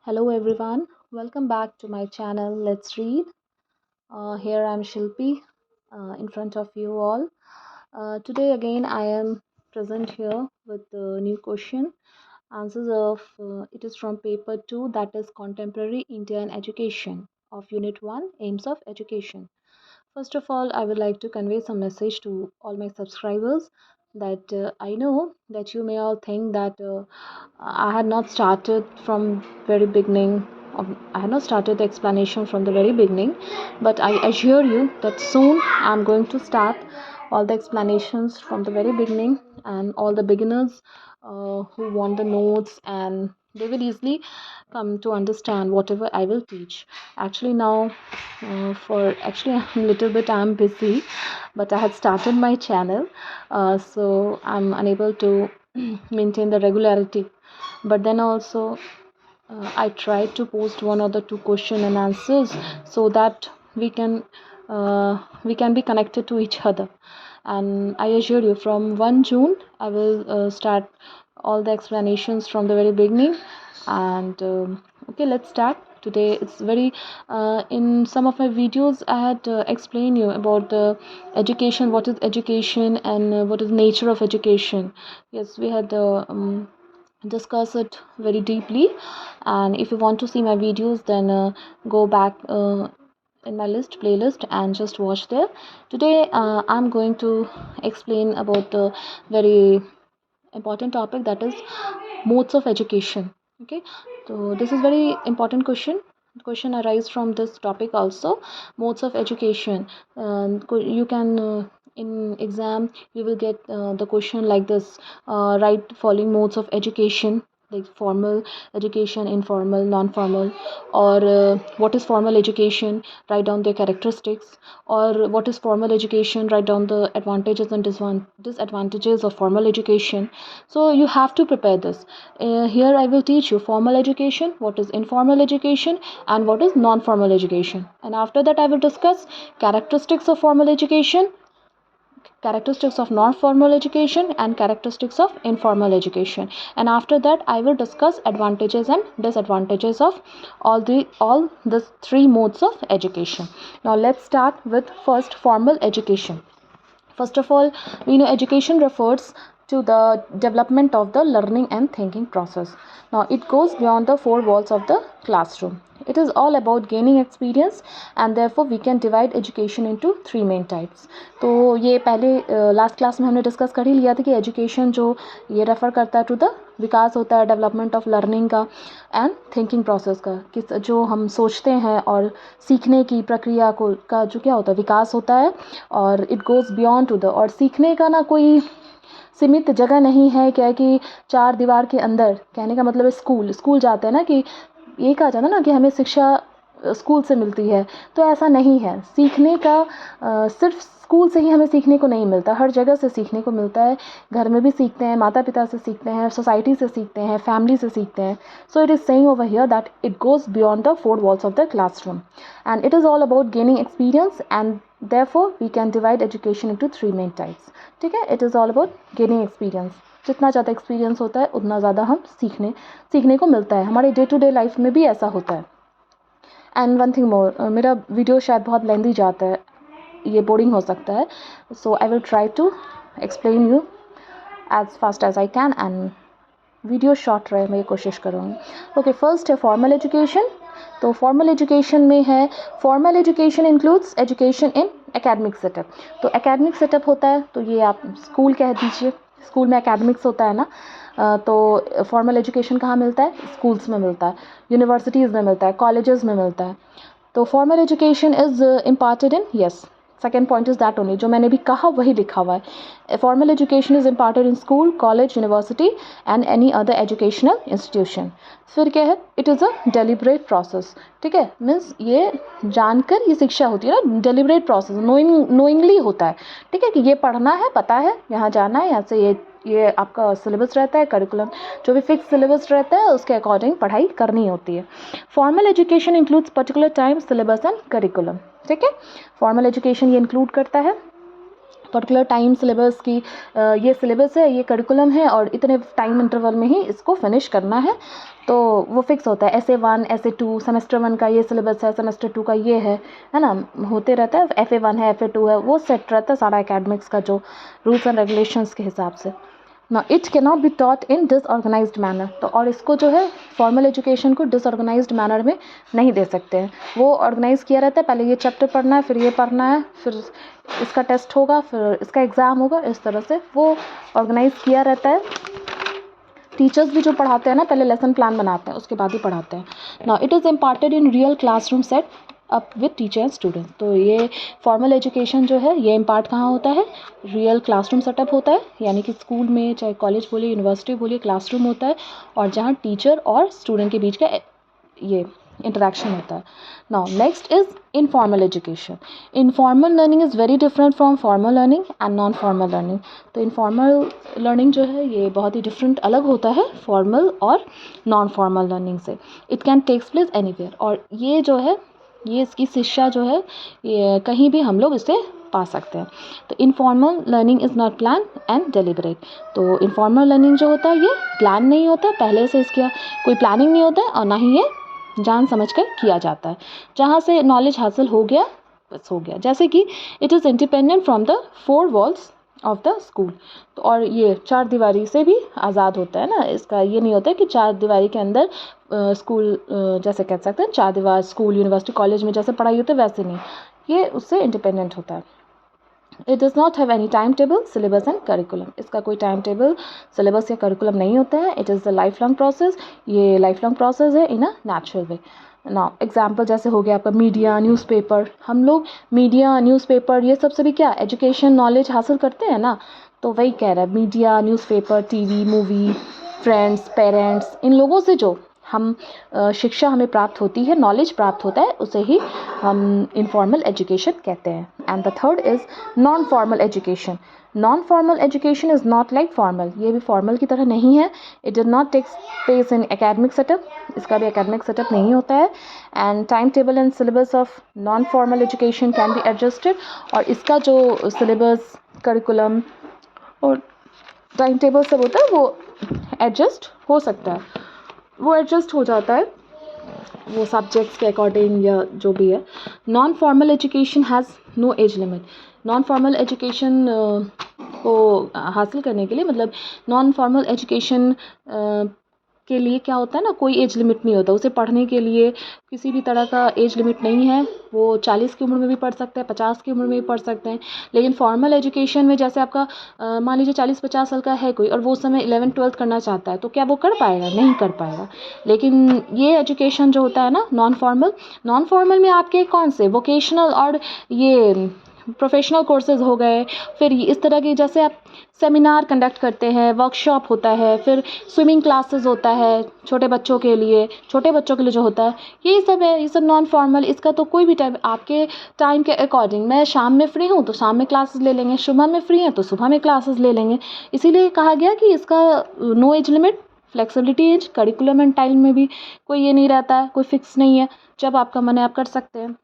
Hello everyone, welcome back to my channel. Let's read. Here I'm Shilpi in front of you all. Today again I am present here with the new question. Answers of it is from paper 2, that is Contemporary Indian Education of Unit 1, Aims of Education. First of all, I would like to convey some message to all my subscribers that I know that you may all think that I had not started from very beginning. I had not started the explanation from the very beginning, but I assure you that soon I'm going to start all the explanations from the very beginning, and all the beginners who want the notes, and they will easily come to understand whatever I will teach. Actually, now for actually I'm little bit I'm busy, but I had started my channel, so I'm unable to maintain the regularity. But then also I tried to post one or the two question and answers so that we can be connected to each other. And I assure you, from 1 June I will start all the explanations from the very beginning. And okay, let's start. Today it's very in some of my videos I had explained you about the education, what is education, and what is nature of education. Yes, we had discuss it very deeply, and if you want to see my videos, then go back in my playlist and just watch there. Today I'm going to explain about the very important topic, that is modes of education. Okay, so this is very important question. The question arise from this topic also. Modes of education. You can in exam you will get the question like this: write following modes of education, like formal education, informal, non-formal. Or what is formal education, write down their characteristics. Or what is formal education, write down the advantages and disadvantages of formal education. So you have to prepare this. Here I will teach you formal education, what is informal education, and what is non-formal education. And after that I will discuss characteristics of formal education, characteristics of non-formal education, and characteristics of informal education. And after that I will discuss advantages and disadvantages of all the three modes of education. Now let's start with first, formal education. First of all, we know education refers to the development of the learning and thinking process. Now, it goes beyond the four walls of the classroom. It is all about gaining experience, and therefore we can divide education into three main types. तो ये पहले last class में हमने discuss कर ही लिया था कि education जो ये रेफ़र करता है टू द विकास होता है, डेवलपमेंट ऑफ लर्निंग का एंड थिंकिंग प्रोसेस का, कि जो हम सोचते हैं और सीखने की प्रक्रिया को का जो क्या होता है, विकास होता है. और it goes beyond to the, और सीखने का ना कोई सीमित जगह नहीं है, क्या कि चार दीवार के अंदर. कहने का मतलब है स्कूल जाते हैं ना, कि ये कहा जाता है ना कि हमें शिक्षा स्कूल से मिलती है. तो ऐसा नहीं है. सीखने का सिर्फ स्कूल से ही हमें सीखने को नहीं मिलता, हर जगह से सीखने को मिलता है. घर में भी सीखते हैं, माता पिता से सीखते हैं, सोसाइटी से सीखते हैं, फैमिली से सीखते हैं. So it is saying over here that it goes beyond the four walls of the classroom, and it is all about gaining experience, and therefore we can divide education into three main types. ठीक है, it is all about gaining experience. जितना ज़्यादा experience होता है उतना ज़्यादा हम सीखने को मिलता है. हमारे डे टू डे लाइफ में भी ऐसा होता है. एंड वन थिंग मोर, मेरा वीडियो शायद बहुत लेंदी जाता है, ये बोरिंग हो सकता है. So I will try to explain you as fast as I can, and video short रहे, मैं ये कोशिश करूँगी. ओके, फर्स्ट है फॉर्मल एजुकेशन. तो फॉर्मल एजुकेशन में है, formal education includes education in academic setup. तो एकेडमिक सेटअप होता है, तो ये आप स्कूल कह दीजिए. स्कूल में एकेडमिक्स होता है ना. तो फॉर्मल एजुकेशन कहाँ मिलता है? स्कूल्स में मिलता है, यूनिवर्सिटीज़ में मिलता है, कॉलेजेस में मिलता है. तो formal education is imparted in, yes, second point is that only, जो मैंने भी कहा वही लिखा हुआ है. Formal education is imparted in school, college, university and any other educational institution. फिर क्या है? It is a deliberate process. ठीक है, मीन्स ये जानकर ये शिक्षा होती है ना, डेलिब्रेट प्रोसेस, नोइंगली होता है. ठीक है, कि ये पढ़ना है, पता है यहाँ जाना है, यहाँ से ये आपका सिलेबस रहता है, करिकुलम जो भी फिक्स सिलेबस रहता है उसके अकॉर्डिंग पढ़ाई करनी होती है. Formal education includes particular time, syllabus and curriculum. ठीक है, फॉर्मल एजुकेशन ये इंक्लूड करता है पर्टिकुलर टाइम सिलेबस की ये सिलेबस है, ये करिकुलम है और इतने टाइम इंटरवल में ही इसको फिनिश करना है, तो वो फिक्स होता है। SA1 SA2 सेमेस्टर 1 का ये सिलेबस है, सेमेस्टर 2 का ये है ना, होते रहता है। FA1 है, FA2 है, वो सेट रहता है सारा एकेडमिक्स का जो रूल्स एंड रेगुलेशंस के हिसाब से। ना it can not be taught in disorganised manner, तो और इसको जो है फॉर्मल एजुकेशन को डिसऑर्गेनाइज्ड मैनर में नहीं दे सकते हैं। वो ऑर्गेनाइज किया रहता है, पहले ये चैप्टर पढ़ना है, फिर ये पढ़ना है, फिर इसका टेस्ट होगा, फिर इसका एग्ज़ाम होगा, इस तरह से वो ऑर्गेनाइज किया रहता है। टीचर्स भी जो पढ़ाते हैं ना, पहले लेसन प्लान बनाते हैं, उसके बाद ही पढ़ाते हैं। Now it is imparted in real classroom set up with teacher and student. तो ये फॉर्मल एजुकेशन जो है ये इम्पार्ट कहाँ होता है, रियल क्लासरूम सेटअप होता है, यानी कि स्कूल में, चाहे कॉलेज बोलिए, यूनिवर्सिटी बोलिए, क्लासरूम होता है, और जहाँ टीचर और स्टूडेंट के बीच का ये इंटरेक्शन होता है। Now next is informal education. Informal learning is very different from formal learning and non formal learning. तो इनफॉर्मल लर्निंग जो है ये बहुत ही डिफरेंट, अलग होता है फॉर्मल और नॉन फॉर्मल लर्निंग से। It can takes place anywhere, और ये जो है, ये इसकी शिक्षा जो है ये कहीं भी हम लोग इसे पा सकते हैं। तो informal learning is not plan and deliberate. तो इनफॉर्मल लर्निंग जो होता है ये प्लान नहीं होता, पहले से इसका कोई प्लानिंग नहीं होता है, और ना ही ये जान समझ कर किया जाता है। जहाँ से नॉलेज हासिल हो गया बस हो गया, जैसे कि it is independent from the 4 walls of the school. तो और ये 4 दीवारी से भी आज़ाद होता है ना, इसका ये नहीं होता है कि 4 दीवारी के अंदर स्कूल, जैसे कह सकते हैं 4 दीवार स्कूल, यूनिवर्सिटी, कॉलेज में जैसे पढ़ाई होती है वैसे नहीं, ये उससे इंडिपेंडेंट होता है। It does not have any time table, syllabus and curriculum. इसका कोई टाइम टेबल, सिलेबस या करिकुलम नहीं होता है। It is the life long process, ये लाइफ लॉन्ग प्रोसेस है इन अ नेचुरल वे। ना एग्जाम्पल जैसे हो गया आपका मीडिया, न्यूज़पेपर। हम लोग मीडिया, न्यूज़पेपर ये सब से भी क्या एजुकेशन, नॉलेज हासिल करते हैं ना, तो वही कह रहा है, media, newspaper, TV, movie, friends, parents, इन लोगों से जो हम शिक्षा हमें प्राप्त होती है, नॉलेज प्राप्त होता है, उसे ही हम इनफॉर्मल एजुकेशन कहते हैं। And the third is non formal education. Non formal education is not like formal, ये भी फॉर्मल की तरह नहीं है। It did not takes place in academic setup, इसका भी एकेडमिक सेटअप नहीं होता है। And time table and syllabus of non formal education can be adjusted, और इसका जो सिलेबस, करिकुलम और टाइम टेबल सब होता है वो एडजस्ट हो सकता है, वो एडजस्ट हो जाता है वो सब्जेक्ट्स के अकॉर्डिंग या जो भी है। Non formal education has no age limit. Non formal education को हासिल करने के लिए, मतलब नॉन फॉर्मल एजुकेशन के लिए क्या होता है ना, कोई एज लिमिट नहीं होता। उसे पढ़ने के लिए किसी भी तरह का एज लिमिट नहीं है। वो 40 की उम्र में भी पढ़ सकते हैं, 50 की उम्र में भी पढ़ सकते हैं। लेकिन फॉर्मल एजुकेशन में जैसे आपका मान लीजिए 40-50 साल का है कोई, और वो उस समय 11th-12th करना चाहता है, तो क्या वो कर पाएगा? नहीं कर पाएगा। लेकिन ये एजुकेशन जो होता है ना नॉन फॉर्मल में आपके कौन से वोकेशनल और ये प्रोफेशनल कोर्सेज हो गए, फिर इस तरह के जैसे आप सेमिनार कंडक्ट करते हैं, वर्कशॉप होता है, फिर स्विमिंग क्लासेस होता है छोटे बच्चों के लिए जो होता है, यही सब है। ये सब नॉन फॉर्मल। इसका तो कोई भी टाइम, आपके टाइम के अकॉर्डिंग, मैं शाम में फ्री हूँ तो शाम में क्लासेस ले लेंगे, सुबह में फ्री हैं तो सुबह में क्लासेस ले लेंगे। इसीलिए कहा गया कि इसका no age limit, flexibility age, curriculum and time में भी कोई ये नहीं रहता है, कोई फिक्स नहीं है, जब आपका मन है आप कर सकते हैं।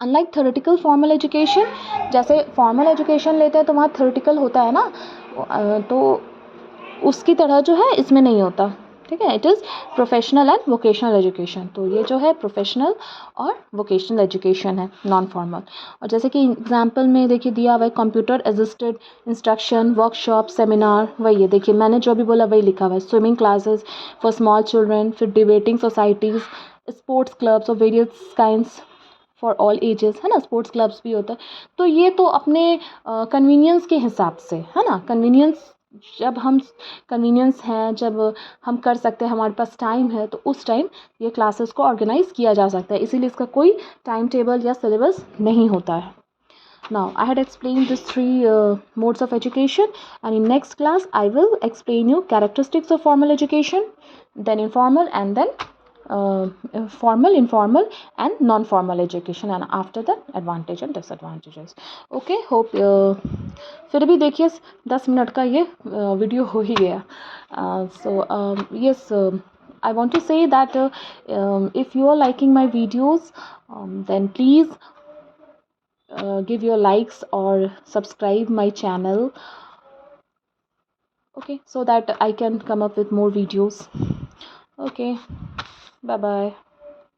अनलाइक थ्योरेटिकल फॉर्मल एजुकेशन, जैसे फॉर्मल एजुकेशन लेते हैं तो वहाँ थ्योरेटिकल होता है ना, तो उसकी तरह जो है इसमें नहीं होता, ठीक है। It is professional and vocational education. तो ये जो है प्रोफेशनल और वोकेशनल एजुकेशन है नॉन फॉर्मल। और जैसे कि एग्जांपल में देखिए दिया हुआ है, computer assisted instruction, workshop, seminar, वही है, देखिए मैंने जो भी बोला वही लिखा हुआ है। Swimming classes for small children, फिर debating societies, sports clubs of various kinds for all ages, है ना, स्पोर्ट्स क्लब्स भी होता है। तो ये तो अपने कन्वीनियंस के हिसाब से, है ना, कन्वीनियंस, जब हम कन्वीनियंस हैं, जब हम कर सकते हैं, हमारे पास टाइम है, तो उस टाइम ये क्लासेस को ऑर्गेनाइज किया जा सकता है। इसीलिए इसका कोई टाइम टेबल या सिलेबस नहीं होता है। Now, I had explained these three modes of education, and in next class, I will explain you characteristics of formal education, then informal, and then formal, informal, and non-formal education, and after that, advantage and disadvantages. Okay, hope फिर भी देखिए 10 minute का ये video हो ही गया. So yes, I want to say that if you are liking my videos, then please give your likes or subscribe my channel, okay, so that I can come up with more videos. Okay, bye bye.